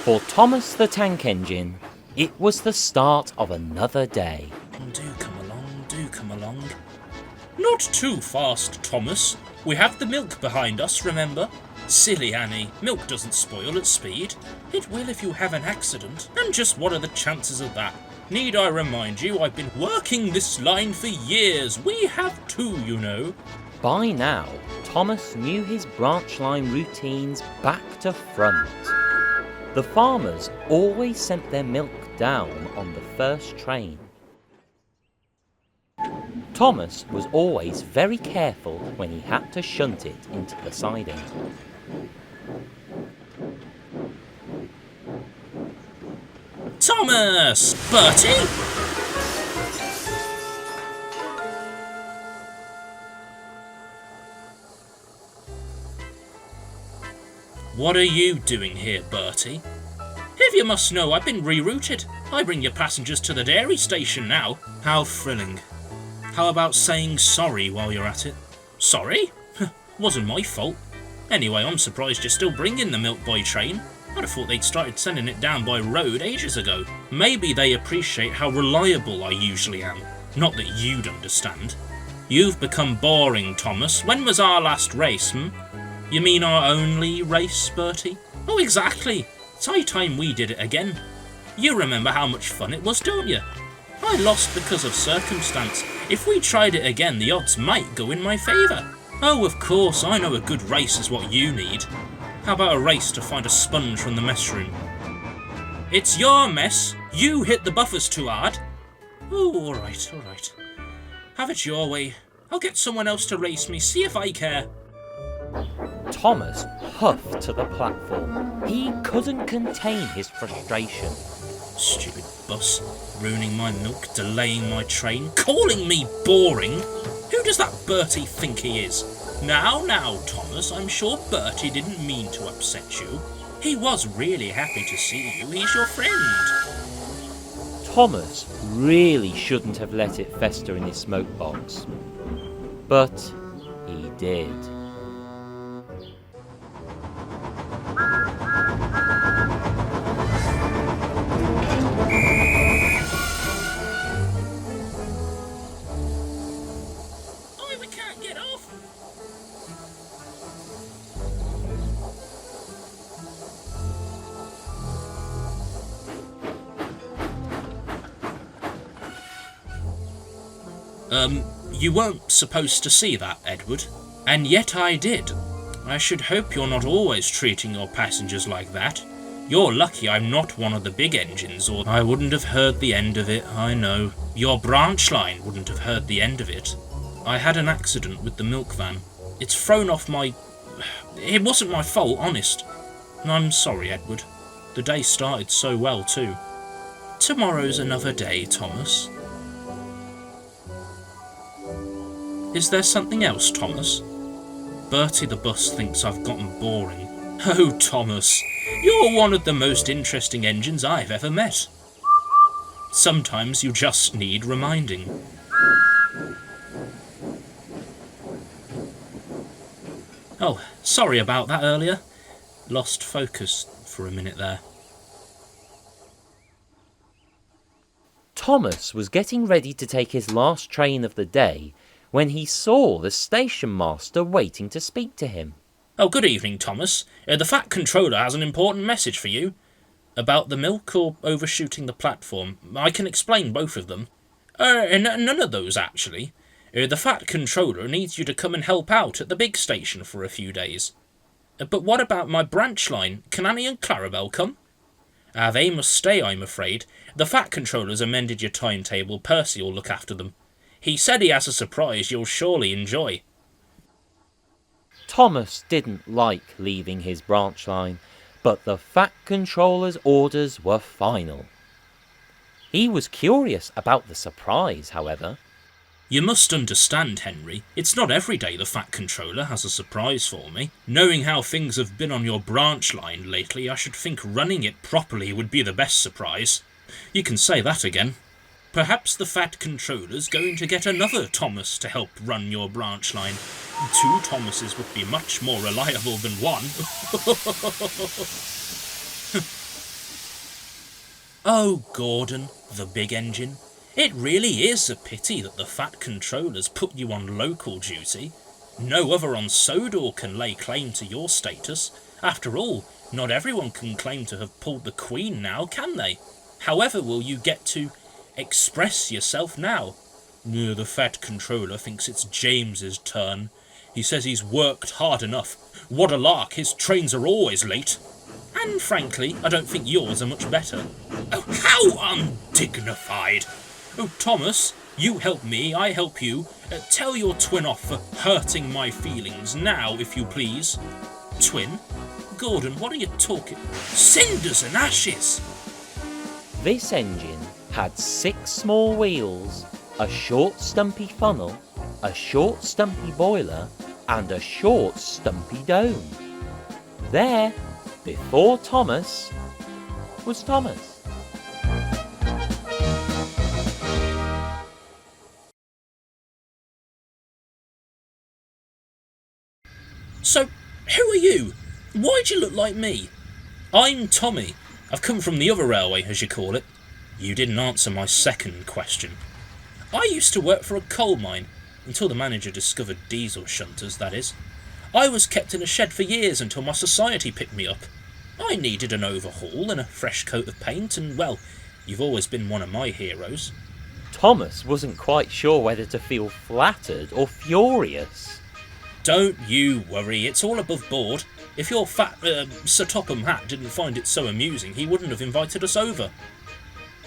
For Thomas the Tank Engine, it was the start of another day. Do come along. Not too fast, Thomas. We have the milk behind us, remember? Silly Annie, milk doesn't spoil at speed. It will if you have an accident. And just what are the chances of that? Need I remind you, I've been working this line for years. We have too, you know. By now, Thomas knew his branch line routines back to front. The farmers always sent their milk down on the first train. Thomas was always very careful when he had to shunt it into the siding. Thomas! Bertie? What are you doing here, Bertie? If you must know, I've been rerouted. I bring your passengers to the dairy station now. How thrilling. How about saying sorry while you're at it? Sorry? Wasn't my fault. Anyway, I'm surprised you're still bringing the milk by train. I'd have thought they'd started sending it down by road ages ago. Maybe they appreciate how reliable I usually am. Not that you'd understand. You've become boring, Thomas. When was our last race, You mean our only race, Bertie? Oh, exactly. It's high time we did it again. You remember how much fun it was, don't you? I lost because of circumstance. If we tried it again, the odds might go in my favour. Oh, of course, I know a good race is what you need. How about a race to find a sponge from the mess room? It's your mess. You hit the buffers too hard. Oh, all right. Have it your way. I'll get someone else to race me, see if I care. Thomas huffed to the platform. He couldn't contain his frustration. Stupid bus, ruining my milk, delaying my train, calling me boring. Who does that Bertie think he is? Now, Thomas, I'm sure Bertie didn't mean to upset you. He was really happy to see you. He's your friend. Thomas really shouldn't have let it fester in his smoke box. But he did. You weren't supposed to see that, Edward. And yet I did. I should hope you're not always treating your passengers like that. You're lucky I'm not one of the big engines, or I wouldn't have heard the end of it, I know. Your branch line wouldn't have heard the end of it. I had an accident with the milk van. It's thrown off my... It wasn't my fault, honest. I'm sorry, Edward. The day started so well, too. Tomorrow's another day, Thomas. Is there something else, Thomas? Bertie the bus thinks I've gotten boring. Oh, Thomas, you're one of the most interesting engines I've ever met. Sometimes you just need reminding. Oh, sorry about that earlier. Lost focus for a minute there. Thomas was getting ready to take his last train of the day when he saw the station master waiting to speak to him. Oh, good evening, Thomas. The Fat Controller has an important message for you. About the milk or overshooting the platform? I can explain both of them. None of those, actually. The Fat Controller needs you to come and help out at the big station for a few days. But what about my branch line? Can Annie and Clarabelle come? They must stay, I'm afraid. The Fat Controller's amended your timetable. Percy will look after them. He said he has a surprise you'll surely enjoy. Thomas didn't like leaving his branch line, but the Fat Controller's orders were final. He was curious about the surprise, however. You must understand, Henry, it's not every day the Fat Controller has a surprise for me. Knowing how things have been on your branch line lately, I should think running it properly would be the best surprise. You can say that again. Perhaps the Fat Controller's going to get another Thomas to help run your branch line. 2 Thomases would be much more reliable than one. Oh, Gordon, the big engine. It really is a pity that the fat controllers put you on local duty. No other on Sodor can lay claim to your status. After all, not everyone can claim to have pulled the Queen now, can they? However will you get to express yourself now? The fat controller thinks it's James's turn. He says he's worked hard enough. What a lark, his trains are always late. And frankly, I don't think yours are much better. Oh, how undignified! Oh, Thomas, you help me, I help you. Tell your twin off for hurting my feelings now, if you please. Twin? Gordon, what are you talking? Cinders and ashes! This engine had 6 small wheels, a short stumpy funnel, a short stumpy boiler, and a short stumpy dome. There, before Thomas, was Thomas. So, who are you? Why do you look like me? I'm Tommy. I've come from the other railway, as you call it. You didn't answer my second question. I used to work for a coal mine, until the manager discovered diesel shunters, that is. I was kept in a shed for years until my society picked me up. I needed an overhaul and a fresh coat of paint, and well, you've always been one of my heroes. Thomas wasn't quite sure whether to feel flattered or furious. Don't you worry, it's all above board. If your fat Sir Topham Hatt didn't find it so amusing, he wouldn't have invited us over.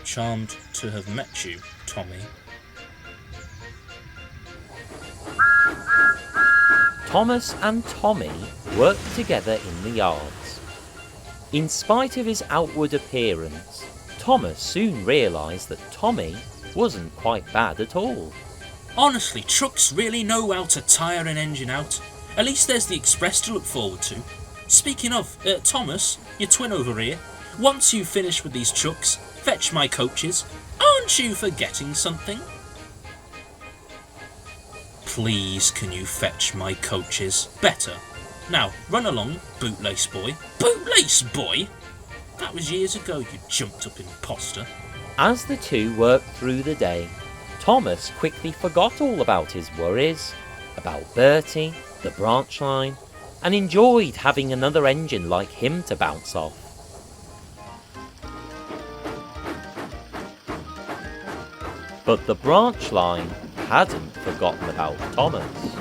Charmed to have met you, Tommy. Thomas and Tommy worked together in the yards. In spite of his outward appearance, Thomas soon realised that Tommy wasn't quite bad at all. Honestly, trucks really know how to tire an engine out. At least there's the express to look forward to. Speaking of, Thomas, your twin over here, once you finish with these trucks, fetch my coaches. Aren't you forgetting something? Please, can you fetch my coaches? Better. Now, run along, bootlace boy. Bootlace boy? That was years ago, you jumped-up imposter. As the two worked through the day, Thomas quickly forgot all about his worries, about Bertie, the branch line, and enjoyed having another engine like him to bounce off. But the branch line hadn't forgotten about Thomas.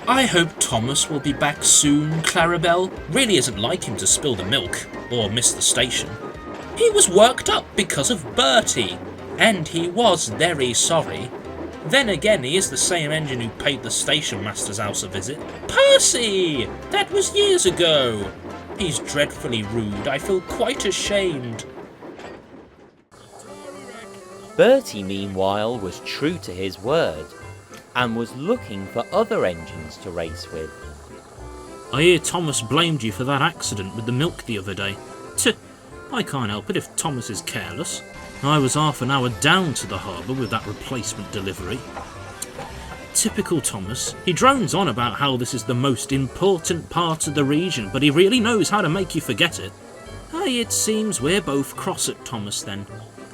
I hope Thomas will be back soon, Clarabelle. Really isn't like him to spill the milk, or miss the station. He was worked up because of Bertie, and he was very sorry. Then again, he is the same engine who paid the station master's house a visit. Percy! That was years ago. He's dreadfully rude. I feel quite ashamed. Bertie, meanwhile, was true to his word, and was looking for other engines to race with. I hear Thomas blamed you for that accident with the milk the other day. I can't help it if Thomas is careless. I was half an hour down to the harbour with that replacement delivery. Typical Thomas. He drones on about how this is the most important part of the region, but he really knows how to make you forget it. It seems we're both cross at Thomas then.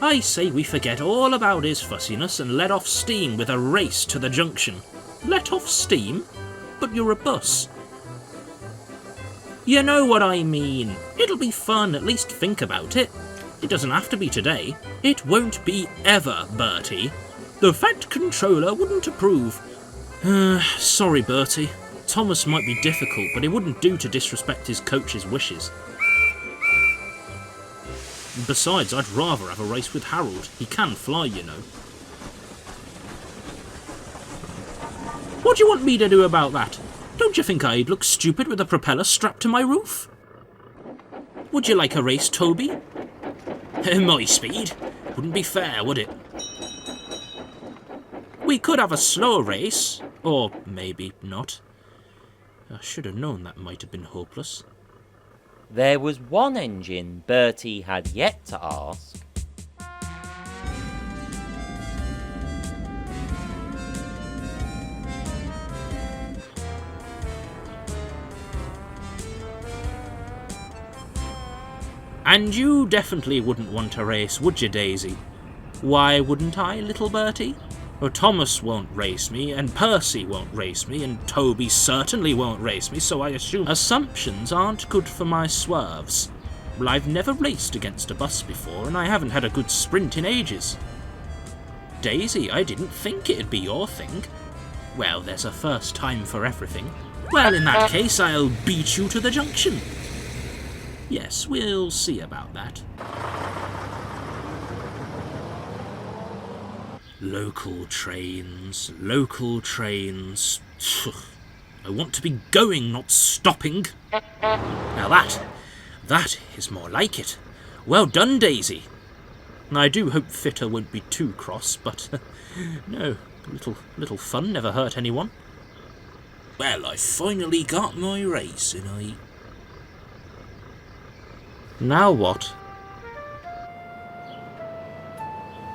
I say we forget all about his fussiness and let off steam with a race to the junction. Let off steam? But you're a bus. You know what I mean. It'll be fun, at least think about it. It doesn't have to be today. It won't be ever, Bertie. The fat controller wouldn't approve. Sorry, Bertie. Thomas might be difficult, but it wouldn't do to disrespect his coach's wishes. Besides, I'd rather have a race with Harold. He can fly, you know. What do you want me to do about that? Don't you think I'd look stupid with a propeller strapped to my roof? Would you like a race, Toby? My speed? Wouldn't be fair, would it? We could have a slow race, or maybe not. I should have known that might have been hopeless. There was one engine Bertie had yet to ask. And you definitely wouldn't want a race, would you, Daisy? Why wouldn't I, little Bertie? Well, Thomas won't race me, and Percy won't race me, and Toby certainly won't race me, so I assume assumptions aren't good for my swerves. Well, I've never raced against a bus before, and I haven't had a good sprint in ages. Daisy, I didn't think it'd be your thing. Well, there's a first time for everything. Well, in that case, I'll beat you to the junction. Yes, we'll see about that. Local trains, local trains. I want to be going, not stopping. Now that is more like it. Well done, Daisy. I do hope Fitter won't be too cross, but no, little fun never hurt anyone. Well, I finally got my race, and I... Now what?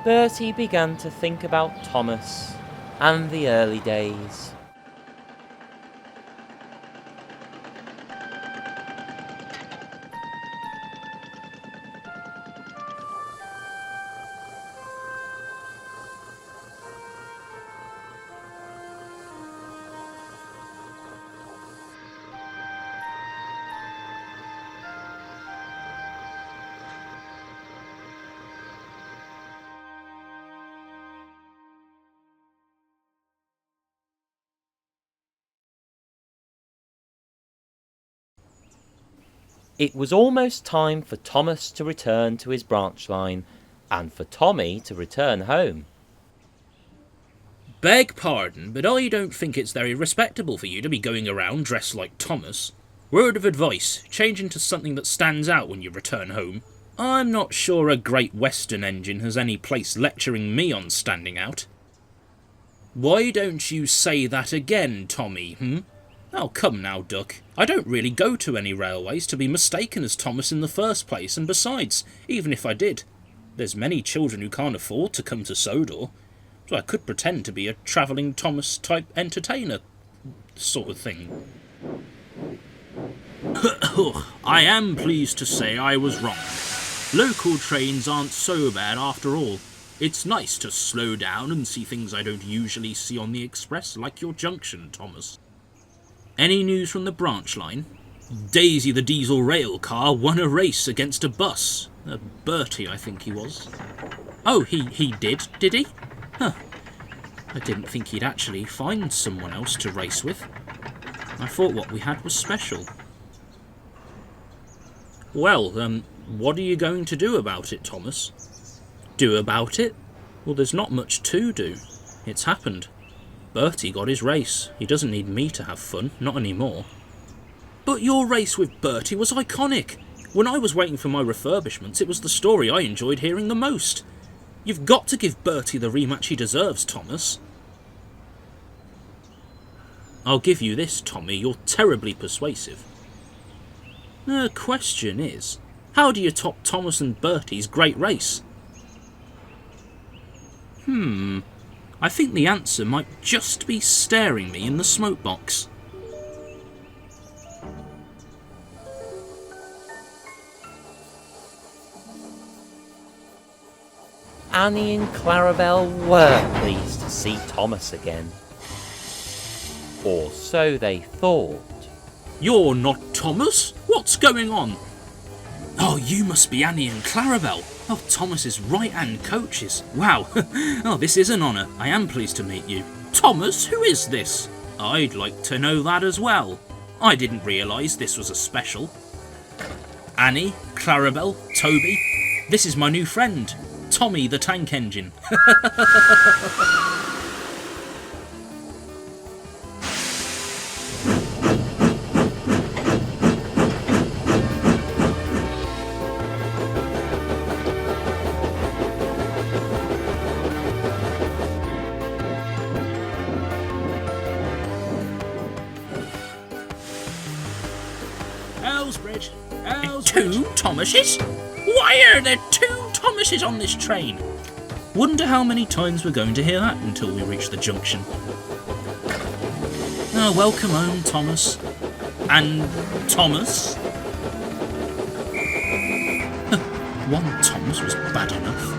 Bertie began to think about Thomas and the early days. It was almost time for Thomas to return to his branch line, and for Tommy to return home. Beg pardon, but I don't think it's very respectable for you to be going around dressed like Thomas. Word of advice, change into something that stands out when you return home. I'm not sure a Great Western engine has any place lecturing me on standing out. Why don't you say that again, Tommy, Oh, come now, Duck. I don't really go to any railways to be mistaken as Thomas in the first place, and besides, even if I did, there's many children who can't afford to come to Sodor, so I could pretend to be a travelling Thomas-type entertainer sort of thing. I am pleased to say I was wrong. Local trains aren't so bad after all. It's nice to slow down and see things I don't usually see on the express, like your junction, Thomas. Any news from the branch line? Daisy the diesel rail car won a race against a bus. Bertie, I think he was. Oh, he did he? Huh. I didn't think he'd actually find someone else to race with. I thought what we had was special. Well, what are you going to do about it, Thomas? Do about it? Well, there's not much to do. It's happened. Bertie got his race. He doesn't need me to have fun, not anymore. But your race with Bertie was iconic. When I was waiting for my refurbishments, it was the story I enjoyed hearing the most. You've got to give Bertie the rematch he deserves, Thomas. I'll give you this, Tommy, you're terribly persuasive. The question is, how do you top Thomas and Bertie's great race? I think the answer might just be staring me in the smoke box. Annie and Clarabelle were pleased to see Thomas again. Or so they thought. You're not Thomas? What's going on? Oh, you must be Annie and Clarabelle. Oh, Thomas's right-hand coaches. Wow. Oh, this is an honour. I am pleased to meet you. Thomas, who is this? I'd like to know that as well. I didn't realise this was a special. Annie, Clarabelle, Toby. This is my new friend, Tommy the Tank Engine. Ellsbridge. Two Thomases? Why are there two Thomases on this train? Wonder how many times we're going to hear that until we reach the junction. Oh, welcome home, Thomas. And Thomas? one Thomas was bad enough.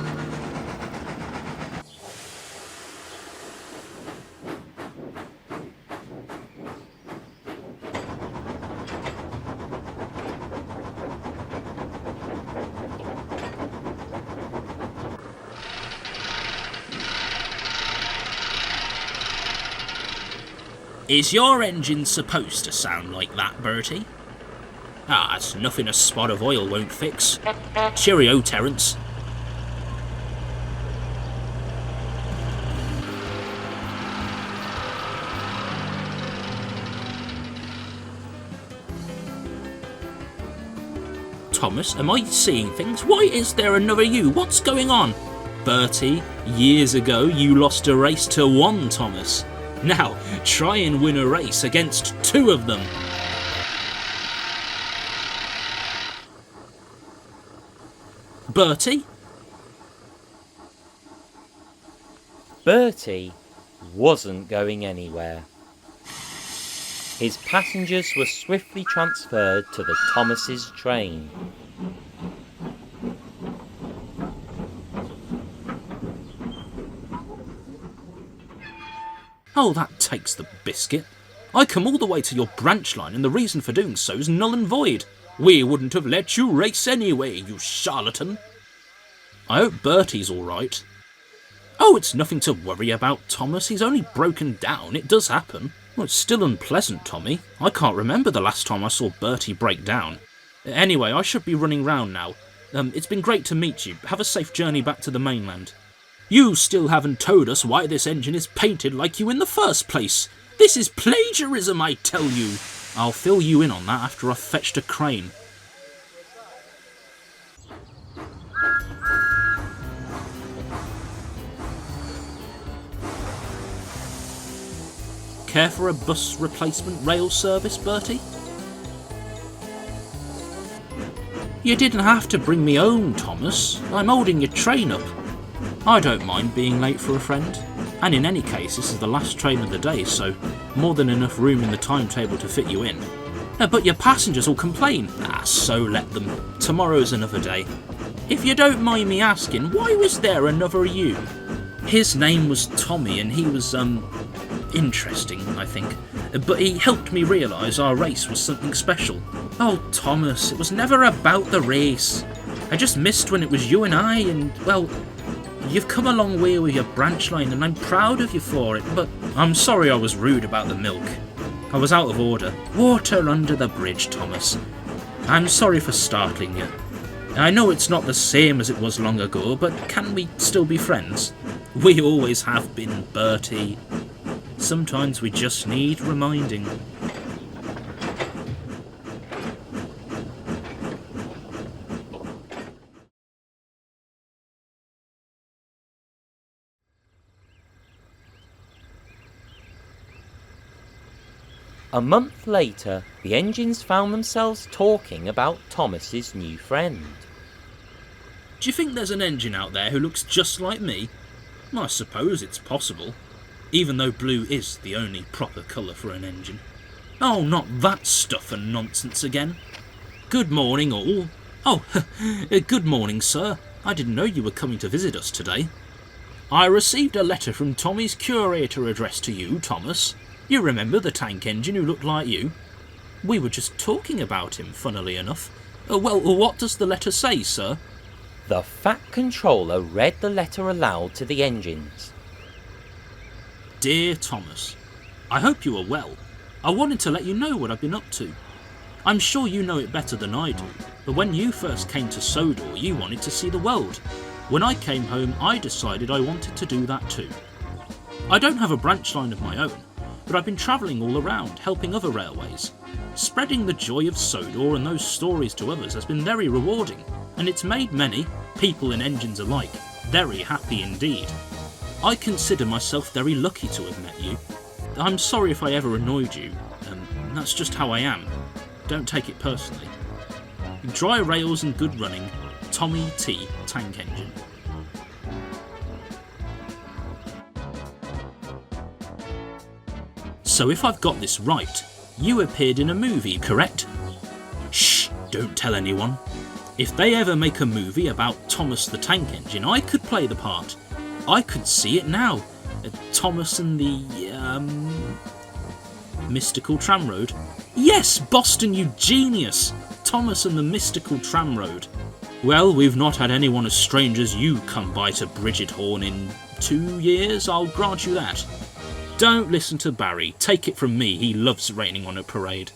Is your engine supposed to sound like that, Bertie? Ah, it's nothing a spot of oil won't fix. Cheerio, Terence. Thomas, am I seeing things? Why is there another you? What's going on? Bertie, years ago you lost a race to one Thomas. Now, try and win a race against two of them. Bertie? Bertie wasn't going anywhere. His passengers were swiftly transferred to the Thomas's train. Oh, that takes the biscuit. I come all the way to your branch line and the reason for doing so is null and void. We wouldn't have let you race anyway, you charlatan. I hope Bertie's alright. Oh, it's nothing to worry about, Thomas. He's only broken down. It does happen. Well, it's still unpleasant, Tommy. I can't remember the last time I saw Bertie break down. Anyway, I should be running round now. It's been great to meet you. Have a safe journey back to the mainland. You still haven't told us why this engine is painted like you in the first place. This is plagiarism, I tell you. I'll fill you in on that after I've fetched a crane. Care for a bus replacement rail service, Bertie? You didn't have to bring me home, Thomas. I'm holding your train up. I don't mind being late for a friend. And in any case, this is the last train of the day, so more than enough room in the timetable to fit you in. But your passengers will complain. Ah, so let them. Tomorrow's another day. If you don't mind me asking, why was there another you? His name was Tommy and he was, interesting, I think. But he helped me realise our race was something special. Oh, Thomas, it was never about the race. I just missed when it was you and I, and, well, you've come a long way with your branch line and I'm proud of you for it, but I'm sorry I was rude about the milk. I was out of order. Water under the bridge, Thomas. I'm sorry for startling you. I know it's not the same as it was long ago, but can we still be friends? We always have been, Bertie. Sometimes we just need reminding. A month later, the engines found themselves talking about Thomas's new friend. Do you think there's an engine out there who looks just like me? I suppose it's possible, even though blue is the only proper colour for an engine. Oh, not that stuff and nonsense again. Good morning, all. Oh, good morning, sir. I didn't know you were coming to visit us today. I received a letter from Tommy's curator addressed to you, Thomas. You remember the tank engine who looked like you? We were just talking about him, funnily enough. Well, what does the letter say, sir? The Fat Controller read the letter aloud to the engines. Dear Thomas, I hope you are well. I wanted to let you know what I've been up to. I'm sure you know it better than I do, but when you first came to Sodor, you wanted to see the world. When I came home, I decided I wanted to do that too. I don't have a branch line of my own, but I've been travelling all around, helping other railways. Spreading the joy of Sodor and those stories to others has been very rewarding, and it's made many, people and engines alike, very happy indeed. I consider myself very lucky to have met you. I'm sorry if I ever annoyed you, that's just how I am. Don't take it personally. Dry rails and good running, Tommy T. Tank Engine. So if I've got this right, you appeared in a movie, correct? Shh, don't tell anyone. If they ever make a movie about Thomas the Tank Engine, I could play the part. I could see it now. Thomas and the, mystical tramroad. Yes, Boston, you genius! Thomas and the mystical tramroad. Well, we've not had anyone as strange as you come by to Bridgethorn in 2 years, I'll grant you that. Don't listen to Barry. Take it from me, he loves raining on a parade.